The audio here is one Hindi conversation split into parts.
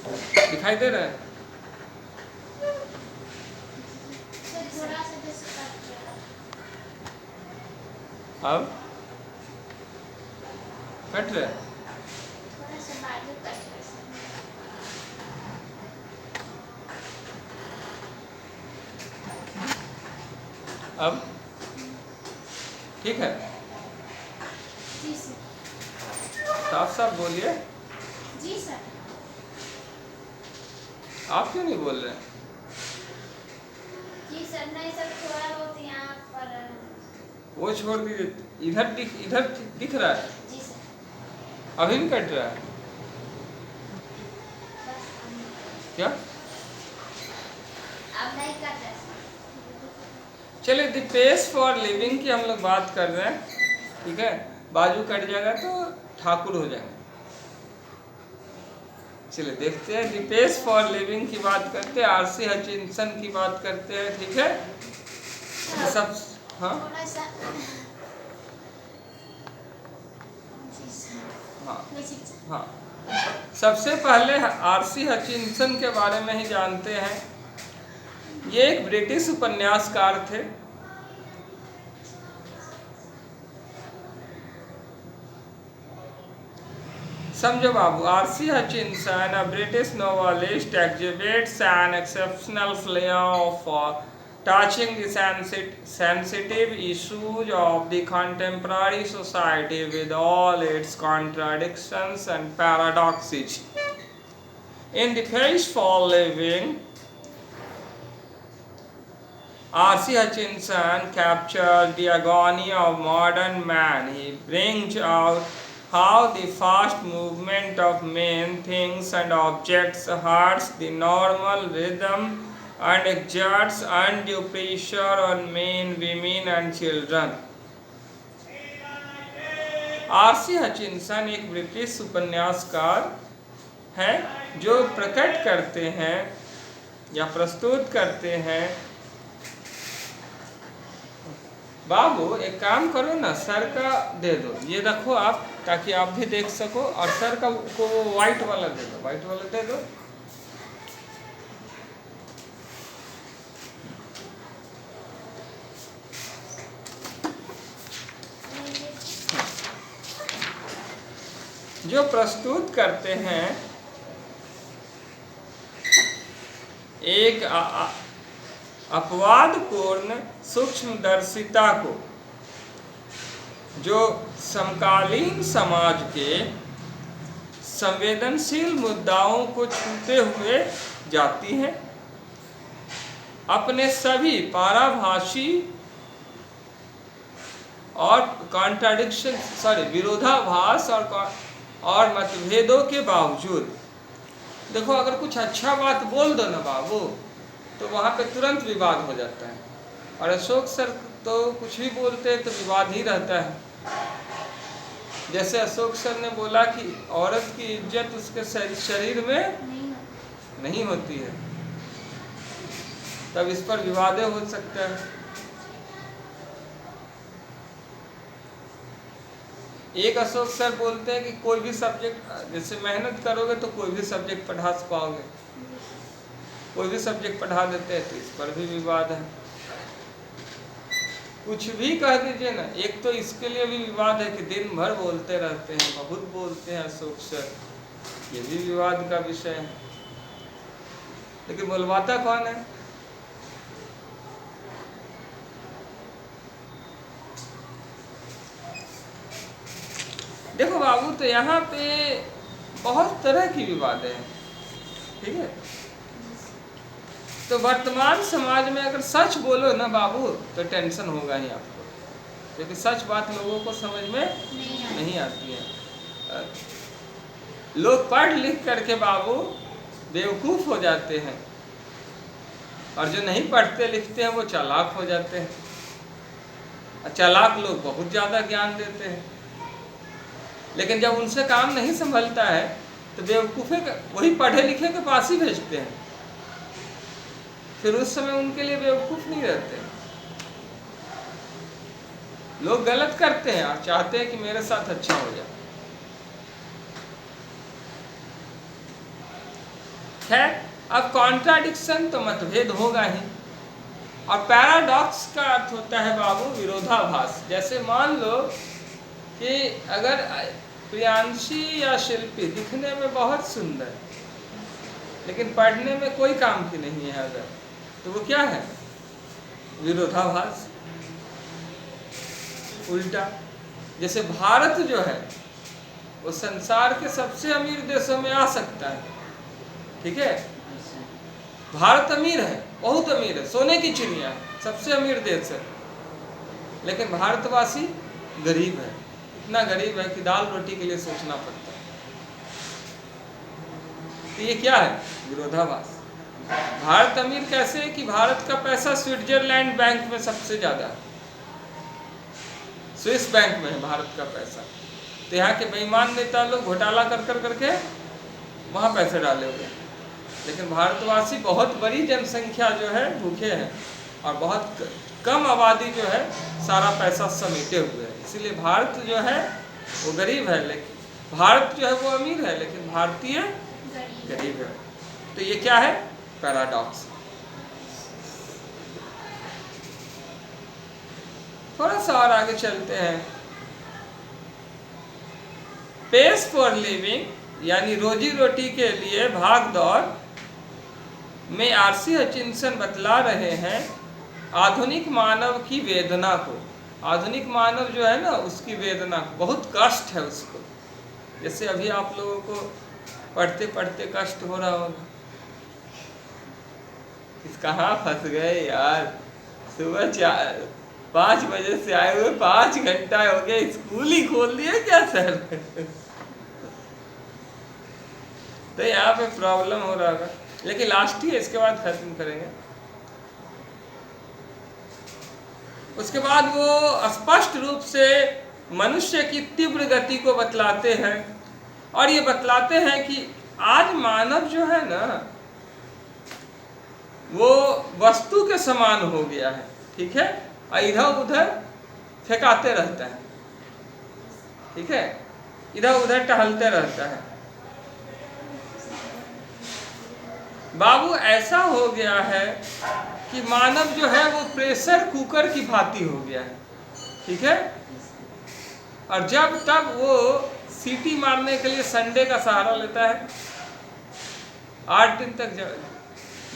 दिखाई दे रहा है? थोड़ा सा जैसे कट रहा है। अब कट रहा है? थोड़ा सा बाजू कट रहा है। अब ठीक है? जी सर। साफ साफ बोलिए। जी सर। आप क्यों नहीं बोल रहे? जी सर, नहीं सर, थोड़ा बहुत यहाँ पर। वो छोड़ दीजिए, इधर दिख रहा है? जी सर। अभी भी कट रहा है बस क्या? अब नहीं कट रहा है सर। चलिए, द पेस फॉर लिविंग की हम लोग बात कर रहे हैं, ठीक है? बाजू कट जाएगा तो ठाकुर हो जाएंगे। चलिए देखते हैं, द पेस फॉर लिविंग की बात करते हैं, आरसी हचिंसन की बात करते हैं, ठीक है? तो सब हाँ थोड़ा सा। जी सर। हाँ जी सर। हाँ, सबसे पहले आरसी हचिंसन के बारे में ही जानते हैं। ये एक ब्रिटिश उपन्यासकार थे। समझो बाबू, R C Hutchinson, a British novelist, exhibits an exceptional flair for touching the sensitive issues of the contemporary society with all its contradictions and paradoxes. In the face for living, R.C. Hutchinson captures the agony of modern man. He brings out how the fast movement of men, things, and objects hurts the normal rhythm and exerts undue pressure on men, women, and children. R.C. Hutchinson एक ब्रिटिश उपन्यासकार हैं जो प्रकट करते हैं या प्रस्तुत करते हैं। बाबू एक काम करो ना, सर का दे दो, ये रखो आप, ताकि आप भी देख सको, और सर का को व्हाइट वाला दे दो, व्हाइट वाला दे दो। जो प्रस्तुत करते हैं एक अपवादपूर्ण सूक्ष्मदर्शिता को, जो समकालीन समाज के संवेदनशील मुद्दाओं को छूते हुए जाती है। अपने सभी पाराभासी और विरोधाभास और मतभेदों के बावजूद, देखो अगर कुछ अच्छा बात बोल दो ना बाबू, तो वहाँ पे तुरंत विवाद हो जाता है। और अशोक सर तो कुछ भी बोलते हैं तो विवाद ही रहता है। जैसे अशोक सर ने बोला कि औरत की इज्जत उसके शरीर में नहीं होती है, तब इस पर विवाद हो सकता है। एक अशोक सर बोलते हैं कि कोई भी सब्जेक्ट, जैसे मेहनत करोगे तो कोई भी सब्जेक्ट पढ़ा पाओगे, कोई भी सब्जेक्ट पढ़ा देते हैं, तो इस पर भी विवाद है। कुछ भी कह दीजिए ना, एक तो इसके लिए भी विवाद है कि दिन भर बोलते रहते हैं, बहुत बोलते हैं अशोक सर, ये भी विवाद का विषय है। लेकिन बोलवाता कौन है? देखो बाबू, तो यहाँ पे बहुत तरह की विवाद है, ठीक है? तो वर्तमान समाज में अगर सच बोलो ना बाबू, तो टेंशन होगा ही आपको, क्योंकि सच बात लोगों को समझ में नहीं आती है। लोग पढ़ लिख करके बाबू बेवकूफ़ हो जाते हैं, और जो नहीं पढ़ते लिखते हैं वो चालाक हो जाते हैं। चालाक लोग बहुत ज़्यादा ज्ञान देते हैं, लेकिन जब उनसे काम नहीं संभलता है तो बेवकूफ़े वही पढ़े लिखे के पास ही भेजते हैं। फिर उस समय उनके लिए बेवकूफ़ नहीं रहते। लोग गलत करते हैं और चाहते हैं कि मेरे साथ अच्छा हो जाए। खैर, अब कॉन्ट्राडिक्शन तो मतभेद होगा ही। और पैराडॉक्स का अर्थ होता है बाबू विरोधाभास। जैसे मान लो कि अगर प्रियांशी या शिल्पी दिखने में बहुत सुंदर लेकिन पढ़ने में कोई काम की नहीं है अगर, तो वो क्या है? विरोधाभास, उल्टा। जैसे भारत जो है वो संसार के सबसे अमीर देशों में आ सकता है, ठीक है, भारत अमीर है, बहुत अमीर है, सोने की चिड़िया है, सबसे अमीर देश है, लेकिन भारतवासी गरीब है, इतना गरीब है कि दाल रोटी के लिए सोचना पड़ता है। तो ये क्या है? विरोधाभास। भारत अमीर कैसे है कि भारत का पैसा स्विट्जरलैंड बैंक में सबसे ज्यादा है, स्विस बैंक में है भारत का पैसा। तो यहाँ के बेईमान नेता लोग घोटाला कर करके वहाँ पैसे डाले हुए, लेकिन भारतवासी बहुत बड़ी जनसंख्या जो है भूखे हैं और बहुत कम आबादी जो है सारा पैसा समेटे हुए है। इसीलिए भारत जो है वो गरीब है, लेकिन भारत जो है वो अमीर है, लेकिन भारतीय गरीब है। तो ये क्या है? पैराडॉक्स। थोड़ा सा और आगे चलते हैं। पेस फॉर लिविंग यानी रोजी रोटी के लिए भाग दौड़ में आरसी हचिंसन बतला रहे हैं आधुनिक मानव की वेदना को। आधुनिक मानव जो है ना उसकी वेदना को, बहुत कष्ट है उसको। जैसे अभी आप लोगों को पढ़ते पढ़ते कष्ट हो रहा होगा, इस कहाँ फंस गए यार, सुबह 5 बजे से आए हुए 5 घंटा हो गया, स्कूल ही खोल दिए क्या सर? तो यहाँ पे प्रॉब्लम हो रहा होगा, लेकिन लास्ट ही है, इसके बाद खत्म करेंगे। उसके बाद वो स्पष्ट रूप से मनुष्य की तीव्र गति को बतलाते हैं और ये बतलाते हैं कि आज मानव जो है ना वो वस्तु के समान हो गया है, ठीक है, और इधर उधर फेंकाते रहता है, ठीक है, इधर उधर टहलते रहता है। बाबू ऐसा हो गया है कि मानव जो है वो प्रेशर कुकर की भांति हो गया है, ठीक है, और जब तक वो सीटी मारने के लिए संडे का सहारा लेता है, 8 दिन तक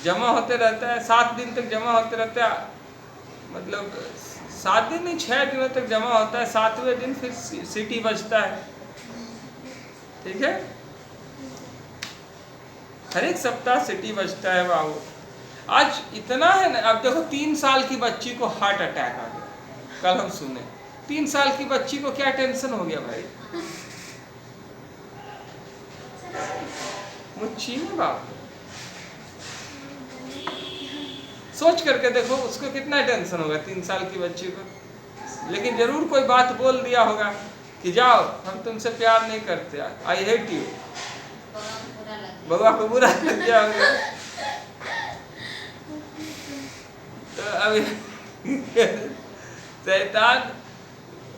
जमा होते रहता है, 7 दिन तक जमा होते रहता है, मतलब 7 दिन नहीं 6 दिनों तक जमा होता है, 7वें दिन फिर सीटी बजता है, ठीक है, हर एक सप्ताह सीटी बजता है बाबू। आज इतना है ना, अब देखो 3 साल की बच्ची को हार्ट अटैक आ गया, कल हम सुने 3 साल की बच्ची को क्या टेंशन हो गया भाई, मुच्छी में बाप। सोच करके देखो उसको कितना टेंशन होगा 3 साल की बच्ची को, लेकिन जरूर कोई बात बोल दिया होगा कि जाओ हम तुमसे प्यार नहीं करते, आई हेट यू, बउआ को बुरा लग गया होगा। तो अभी शैतान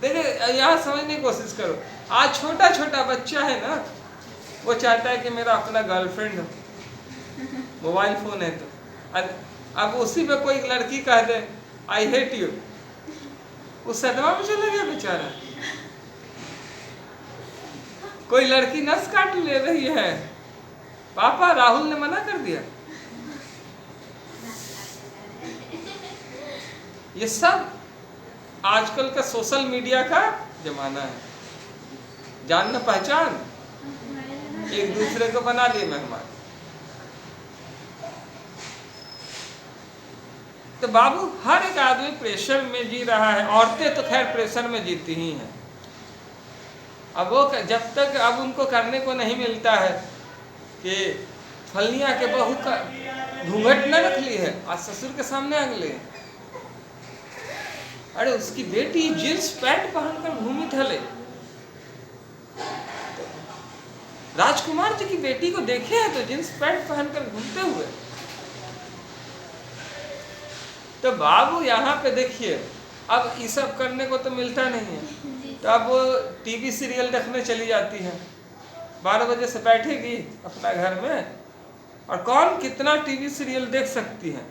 देखिए, यहाँ समझने की कोशिश करो। आज छोटा छोटा बच्चा है ना, वो चाहता है कि मेरा अपना गर्लफ्रेंड हो, मोबाइल फोन है तो, अब उसी पे कोई लड़की कह दे आई हेट यू, उस सदमा में चला गया बेचारा। कोई लड़की नस काट ले रही है, पापा राहुल ने मना कर दिया। ये सब आजकल का सोशल मीडिया का जमाना है, जान न पहचान, एक दूसरे को बना लिए मेहमान। तो बाबू हर एक आदमी प्रेशर में जी रहा है, औरतें तो खैर प्रेशर में जीती ही हैं। अब वो जब तक अब उनको करने को नहीं मिलता है कि फलनिया के बहू का घूंघट न रख ली है, आज ससुर के सामने अगले, अरे उसकी बेटी जींस पैंट पहनकर घूमी थले, राजकुमार जी की बेटी को देखे हैं तो जींस पैंट पहनकर घूमते हुए। तो बाबू यहाँ पे देखिए, अब ये सब करने को तो मिलता नहीं है, तो अब वो टीवी सीरियल देखने चली जाती है, 12 बजे से बैठेगी अपना घर में और कौन कितना टीवी सीरियल देख सकती है,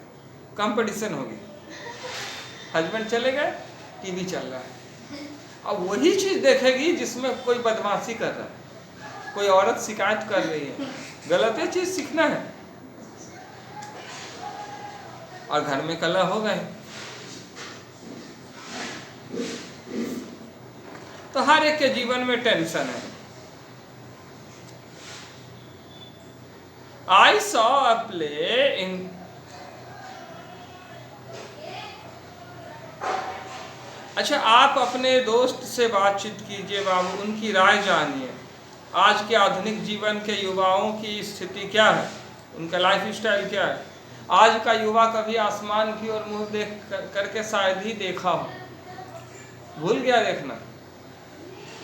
कंपटीशन होगी। हस्बैंड चले गए, टीवी चल रहा है, अब वही चीज देखेगी जिसमें कोई बदमाशी कर रहा है, कोई औरत शिकायत कर रही है, गलत चीज सीखना है। और घर में कलह हो गए। तो हर एक के जीवन में टेंशन है। I saw a play in अच्छा, आप अपने दोस्त से बातचीत कीजिए बाबू, उनकी राय जानिए। आज के आधुनिक जीवन के युवाओं की स्थिति क्या है, उनका लाइफ स्टाइल क्या है। आज का युवा कभी आसमान की ओर मुंह देख करके शायद ही देखा हो, भूल गया देखना।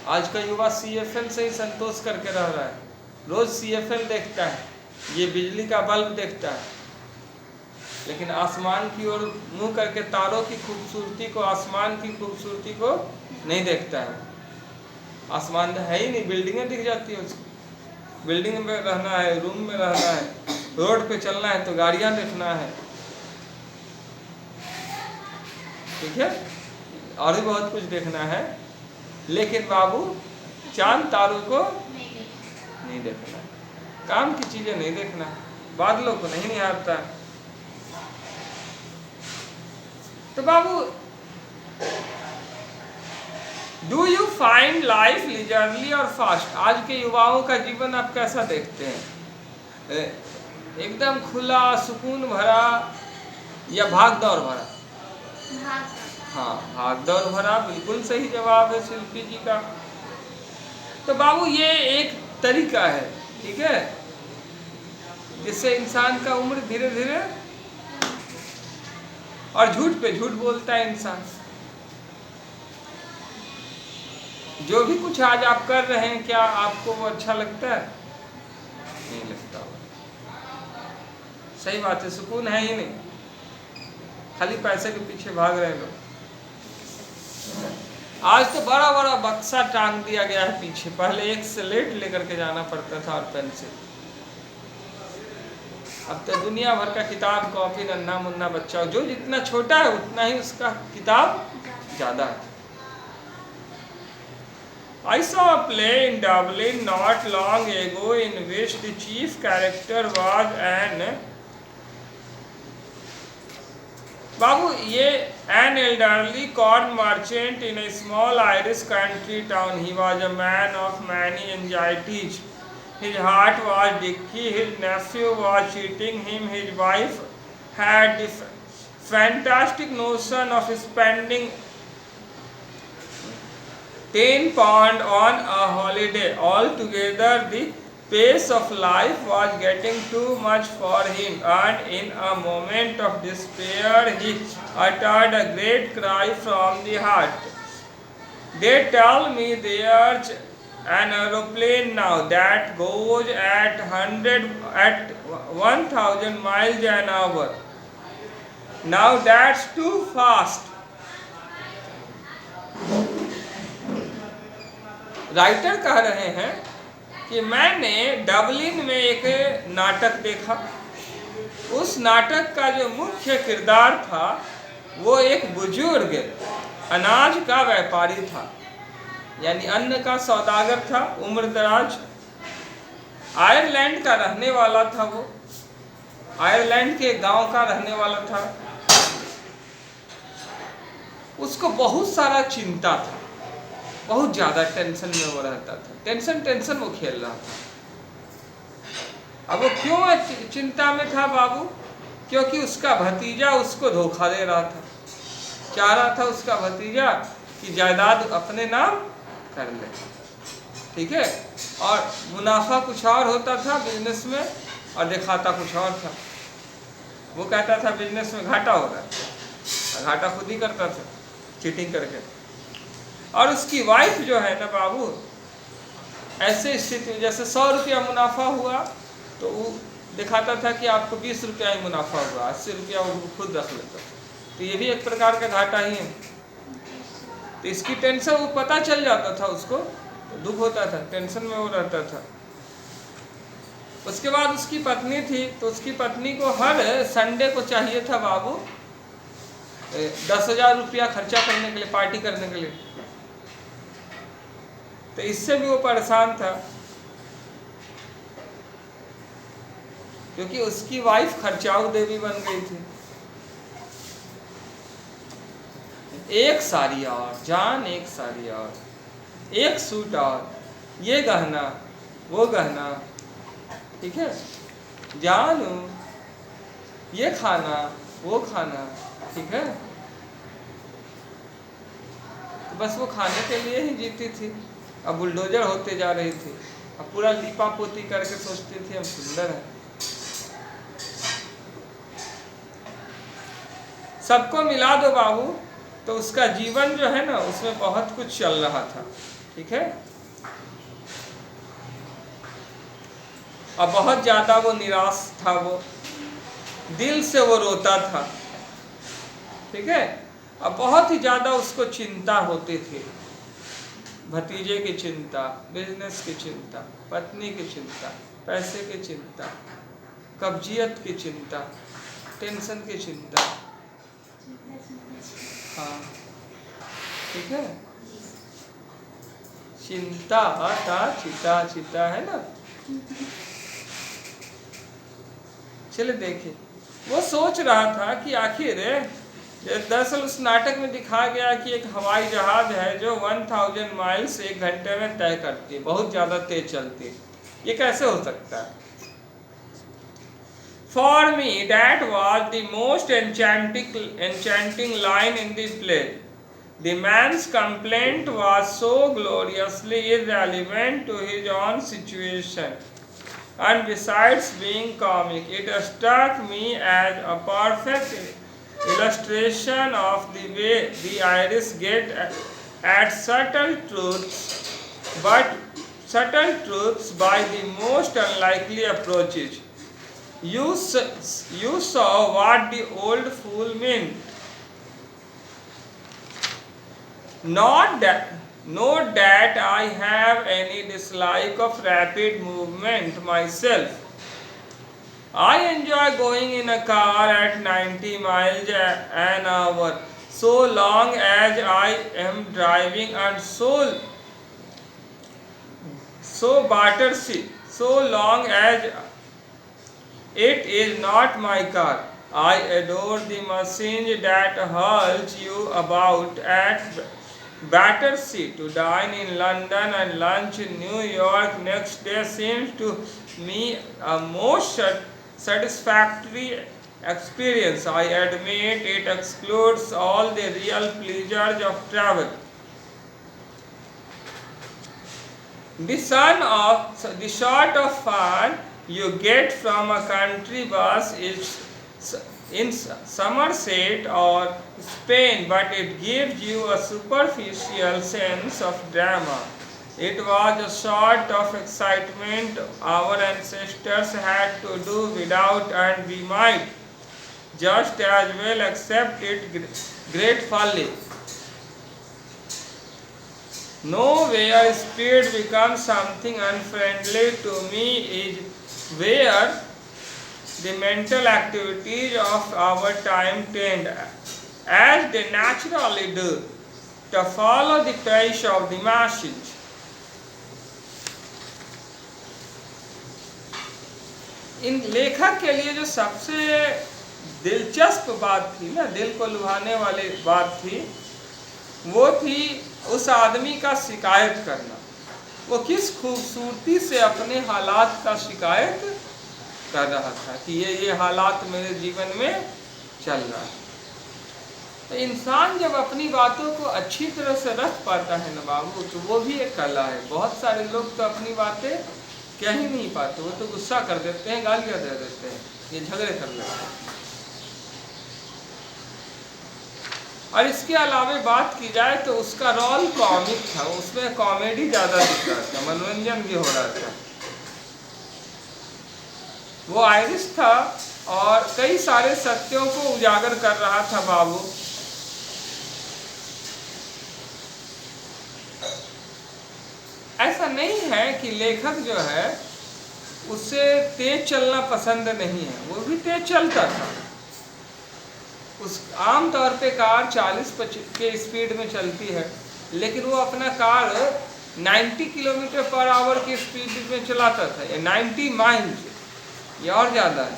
आज का युवा CFL से ही संतोष करके रह रहा है, रोज CFL देखता है, ये बिजली का बल्ब देखता है, लेकिन आसमान की ओर मुंह करके तारों की खूबसूरती को, आसमान की खूबसूरती को नहीं देखता है। आसमान है ही नहीं, बिल्डिंगें दिख जाती है उसको, बिल्डिंग में रहना है, रूम में रहना है, रोड पे चलना है तो गाड़ियां देखना है, ठीक है, और भी बहुत कुछ देखना है। लेकिन बाबू चांद तारों को नहीं देखना, काम की चीजें नहीं देखना, बादलों को नहीं निहारता। तो बाबू, do you find life leisurely और फास्ट। आज के युवाओं का जीवन आप कैसा देखते हैं, एकदम खुला सुकून भरा या भाग दौड़ भरा। हाँ, भाग दौड़ भरा बिल्कुल सही जवाब है शिल्पी जी का। तो बाबू ये एक तरीका है, ठीक है, जिससे इंसान का उम्र धीरे धीरे, और झूठ पे झूठ बोलता है इंसान। जो भी कुछ आज आप कर रहे हैं, क्या आपको वो अच्छा लगता है? नहीं लगता। सही बात है, सुकून है ही नहीं, खाली पैसे के पीछे भाग रहे हैं लोग। आज तो बड़ा बड़ा बक्सा टांग दिया गया है पीछे, पहले एक स्लेट लेकर के जाना पड़ता था और पेंसिल, अब तो दुनिया भर का किताब कॉपी, नन्ना मुन्ना बच्चा जो जितना छोटा है उतना ही उसका किताब ज्यादा है। I saw a play in Dublin not long ago in which the chief character was an बाबू ये an elderly corn merchant in a small Irish country town. He was a man of many anxieties. His heart was dicky, his nephew was cheating him, his wife had the fantastic notion of spending £10 on a holiday. Altogether, the pace of life was getting too much for him, and in a moment of despair, he uttered a great cry from the heart. They tell me there's an aeroplane now that goes at 1000 miles an hour. Now that's too fast. Writer कह रहे हैं कि मैंने डबलिन में एक नाटक देखा। उस नाटक का जो मुख्य किरदार था वो एक बुजुर्ग अनाज का व्यापारी था, यानी अन्न का सौदागर था, उम्रदराज, आयरलैंड का रहने वाला था। वो आयरलैंड के गांव का रहने वाला था। उसको बहुत सारा चिंता था, बहुत ज्यादा टेंशन में वो रहता था, टेंशन वो खेल रहा था। अब वो क्यों चिंता में था बाबू? क्योंकि उसका भतीजा उसको धोखा दे रहा था। चाह रहा था उसका भतीजा कि जायदाद अपने नाम कर ले, ठीक है, और मुनाफा कुछ और होता था बिजनेस में और दिखाता कुछ और था। वो कहता था बिजनेस में घाटा हो रहा है, घाटा खुद ही करता था चीटिंग करके। और उसकी वाइफ जो है ना बाबू, ऐसे स्थिति में जैसे 100 रुपया मुनाफा हुआ तो वो दिखाता था कि आपको 20 रुपया ही मुनाफा हुआ, 80 रुपया वो खुद रख लेता था। तो ये भी एक प्रकार का घाटा ही है। तो इसकी टेंशन वो पता चल जाता था उसको, तो दुख होता था, टेंशन में वो रहता था। उसके बाद उसकी पत्नी थी, तो उसकी पत्नी को हर संडे को चाहिए था बाबू 10,000 रुपया खर्चा करने के लिए, पार्टी करने के लिए। तो इससे भी वो परेशान था, क्योंकि उसकी वाइफ खर्चाऊ देवी बन गई थी। एक साड़ी और जान, एक साड़ी और, एक सूट और, ये गहना वो गहना, ठीक है जानू, ये खाना वो खाना, ठीक है। तो बस वो खाने के लिए ही जीती थी। अब बुलडोजर होते जा रही थी, अब पूरा लीपा पोती करके सोचती थी हम सुंदर हैं। सबको मिला दो बाबू, तो उसका जीवन जो है ना उसमें बहुत कुछ चल रहा था, ठीक है। अब बहुत ज़्यादा वो निराश था, वो दिल से वो रोता था, ठीक है। अब बहुत ही ज़्यादा उसको चिंता होती थी, भतीजे की चिंता, बिजनेस की चिंता, पत्नी की चिंता, पैसे की चिंता, कब्जियत की चिंता, टेंशन की चिंता, हाँ ठीक है। चिंता आता चिता चिता है ना। चले देखिए, वो सोच रहा था कि आखिर दरअसल उस नाटक में दिखाया गया कि एक हवाई जहाज है जो 1000 माइल्स 1 घंटे में तय करती है, बहुत ज़्यादा तेज चलती है। ये कैसे हो सकता है? For me, that was the most enchanting line in the play. The man's complaint was so gloriously irrelevant to his own situation, and besides being comic, it struck me as a perfect illustration of the way the Irish get at subtle truths by the most unlikely approaches. You saw what the old fool meant. Not that I have any dislike of rapid movement myself. I enjoy going in a car at 90 miles an hour, so long as I am driving, and so long as it is not my car. I adore the machines that hurls you about at Battersea. To dine in London and lunch in New York next day seems to me a most satisfactory experience. I admit it excludes all the real pleasures of travel. The sort of fun you get from a country bus is in Somerset or Spain, but it gives you a superficial sense of drama. It was a sort of excitement our ancestors had to do without, and we might just as well accept it gratefully. Nowhere speed becomes something unfriendly to me is where the mental activities of our time tend, as they naturally do, to follow the pace of the masses. इन लेखक के लिए जो सबसे दिलचस्प बात थी ना, दिल को लुभाने वाली बात थी, वो थी उस आदमी का शिकायत करना। वो किस खूबसूरती से अपने हालात का शिकायत कर रहा था कि ये हालात मेरे जीवन में चल रहा है। तो इंसान जब अपनी बातों को अच्छी तरह से रख पाता है ना बाबू, तो वो भी एक कला है। बहुत सारे लोग तो अपनी बातें कह ही नहीं पाते, वो तो गुस्सा कर देते हैं, गालियाँ दे देते हैं, ये झगड़े कर लेते हैं। और इसके अलावा बात की जाए तो उसका रोल कॉमिक था, उसमें कॉमेडी ज़्यादा दिख रहा था, मनोरंजन भी हो रहा था। वो आयरिश था और कई सारे सत्यों को उजागर कर रहा था बाबू। ऐसा नहीं है कि लेखक जो है उसे तेज चलना पसंद नहीं है, वो भी तेज चलता था। उस आम तौर पे कार 40 के स्पीड में चलती है, लेकिन वो अपना कार 90 किलोमीटर पर आवर की स्पीड में चलाता था, ये 90 माइल्स, ये और ज़्यादा है।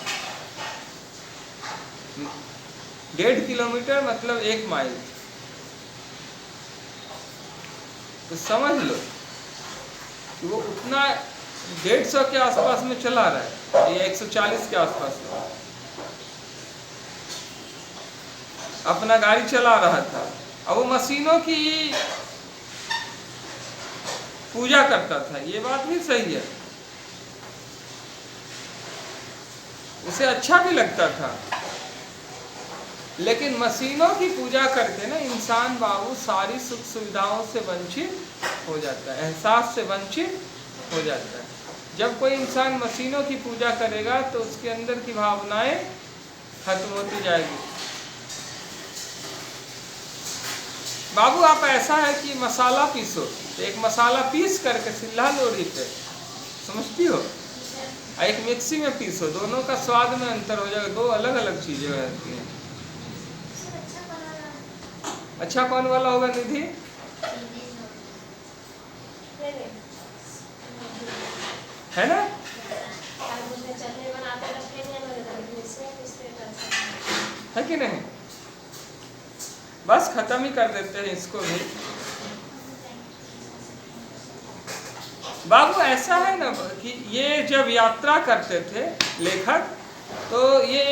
1.5 किलोमीटर मतलब 1 माइल। तो समझ लो कि वो उतना 150 के आसपास में चला रहा है, ये 140 के आसपास में अपना गाड़ी चला रहा था। अब वो मशीनों की पूजा करता था, ये बात भी सही है, उसे अच्छा भी लगता था। लेकिन मशीनों की पूजा करके ना इंसान बाबू सारी सुख सुविधाओं से वंचित हो जाता है, एहसास से वंचित हो जाता है। जब कोई इंसान मशीनों की पूजा करेगा तो उसके अंदर की भावनाएं खत्म होती जाएगी। बाबू आप ऐसा है कि मसाला पीसो, तो एक मसाला पीस करके सिल्हा लोढ़ी पे, समझती हो, एक मिक्सी में पीसो, दोनों का स्वाद में अंतर हो जाएगा, दो अलग अलग चीजें रहती हैं। अच्छा कौन वाला होगा निधि? है ना? है कि नहीं? बस खत्म ही कर देते हैं इसको भी। बाबू ऐसा है ना कि ये जब यात्रा करते थे लेखक, तो ये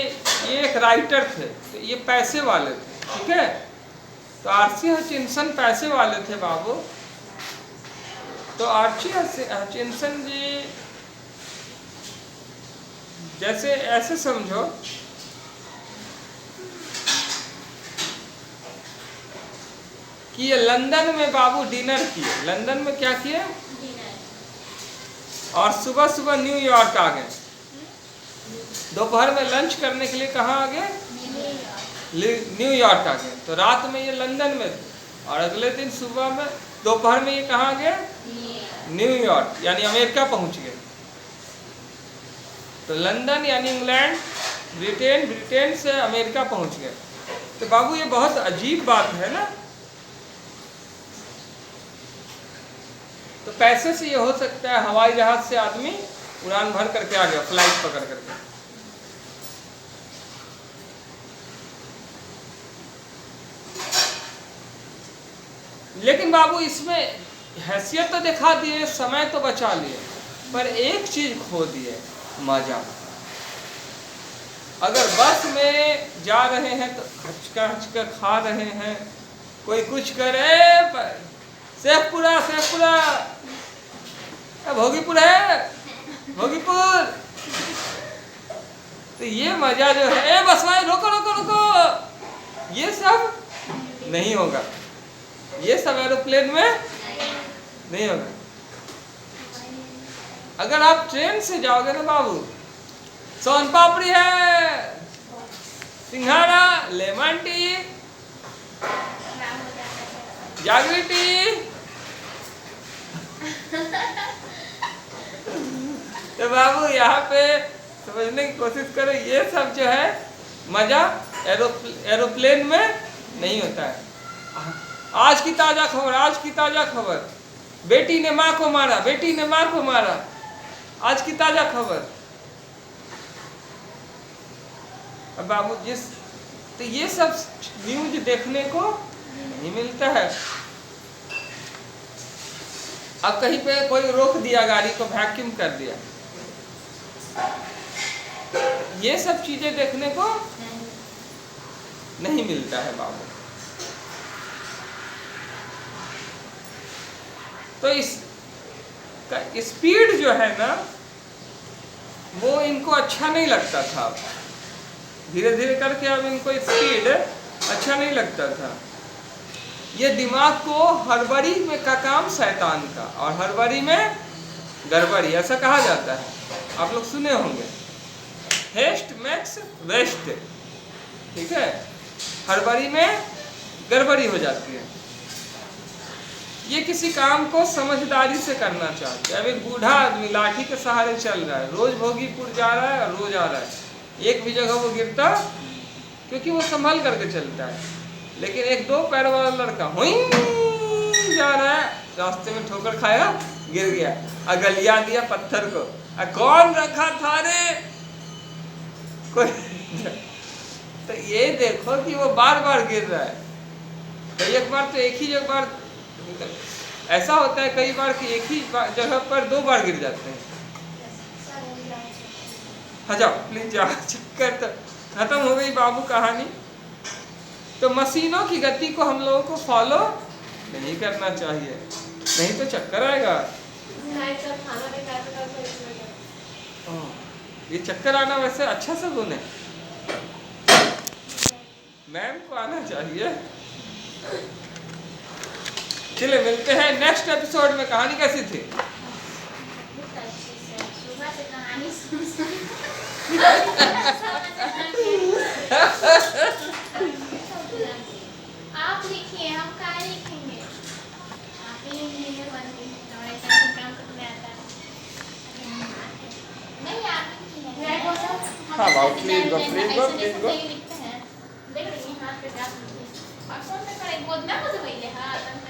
एक राइटर थे, तो ये पैसे वाले थे, ठीक है। तो आरसी हचिंसन पैसे वाले थे बाबू। तो आरसी हचिंसन जी जैसे ऐसे समझो कि ये लंदन में बाबू डिनर किए, लंदन में क्या किए, और सुबह सुबह न्यूयॉर्क आ गए। दोपहर में लंच करने के लिए कहाँ आ गए? न्यूयॉर्क आ गए। तो रात में ये लंदन में थे और अगले दिन सुबह में दोपहर में ये कहाँ गए? न्यूयॉर्क, यानी अमेरिका पहुंच गए। तो लंदन यानी इंग्लैंड, ब्रिटेन, ब्रिटेन से अमेरिका पहुंच गए। तो बाबू ये बहुत अजीब बात है ना। तो पैसे से ये हो सकता है हवाई जहाज से आदमी उड़ान भर करके आ गया, फ्लाइट पकड़ करके। लेकिन बाबू इसमें हैसियत तो दिखा दिए, समय तो बचा लिए, पर एक चीज खो दिए, मजा। अगर बस में जा रहे हैं तो हचका खा रहे हैं, कोई कुछ करे, शेखपुरा शेखपुरा, भोगीपुर है भोगीपुर, तो ये मजा जो है, बस भाई रोको रोको रोको, ये सब नहीं होगा, ये सब एरोप्लेन में नहीं होगा। अगर आप ट्रेन से जाओगे ना बाबू, सोन पापड़ी है, सिंघाड़ा, लेमन टी, जागृति, तो बाबू यहाँ पे समझने की कोशिश करो, ये सब जो है मजा एरोप्लेन में नहीं होता है। आज की ताजा खबर, आज की ताजा खबर, बेटी ने माँ को मारा, बेटी ने माँ को मारा, आज की ताजा खबर। अब बाबू तो ये सब न्यूज देखने को नहीं मिलता है। अब कहीं पे कोई रोक दिया गाड़ी को, वैक्यूम कर दिया, ये सब चीजें देखने को नहीं मिलता है बाबू। तो इस स्पीड जो है ना, वो इनको अच्छा नहीं लगता था। धीरे धीरे करके अब इनको स्पीड अच्छा नहीं लगता था। ये दिमाग को हड़बड़ी में का काम शैतान का, और हड़बड़ी में गड़बड़ी, ऐसा कहा जाता है, आप लोग सुने होंगे। हेस्ट मेक्स वेस्ट, ठीक है, हड़बड़ी में गड़बड़ी हो जाती है। ये किसी काम को समझदारी से करना चाहते हैं। अब एक बूढ़ा आदमी लाठी के सहारे चल रहा है, रोज भोगीपुर जा रहा है और रोज आ रहा है, एक भी जगह वो गिरता क्योंकि वो संभल करके चलता है। लेकिन एक 2 पैर वाला लड़का हुई जा रहा है, रास्ते में ठोकर खाया, गिर गया, अगलिया दिया पत्थर को, कौन रखा था रे कोई। तो ये देखो कि वो बार बार गिर रहा है। कई एक बार तो एक ही बार ऐसा होता है, कई बार कि एक ही जगह पर 2 बार गिर जाते हैं। हाँ जाओ प्लीज जाओ, चक्कर तो खत्म हो गई बाबू कहानी। तो मशीनों की गति को हम लोगों को फॉलो नहीं करना चाहिए, नहीं तो चक्कर आएगा। ये चक्कर आना वैसे अच्छा सा गुण है, मैम को आना चाहिए। चलिए मिलते हैं नेक्स्ट एपिसोड में। कहानी कैसी थी? सुबह से कहानी सुन आप लिखिए, हम क्या लिखेंगे? आप ही इंजीनियर बन गए और ऐसा काम करने आता है। नहीं आप हाँ बाबू please go, please go, please go. लिखते हैं, देख रही हैं हाथ पे क्या लिखते हैं और कौन सा करे गोद में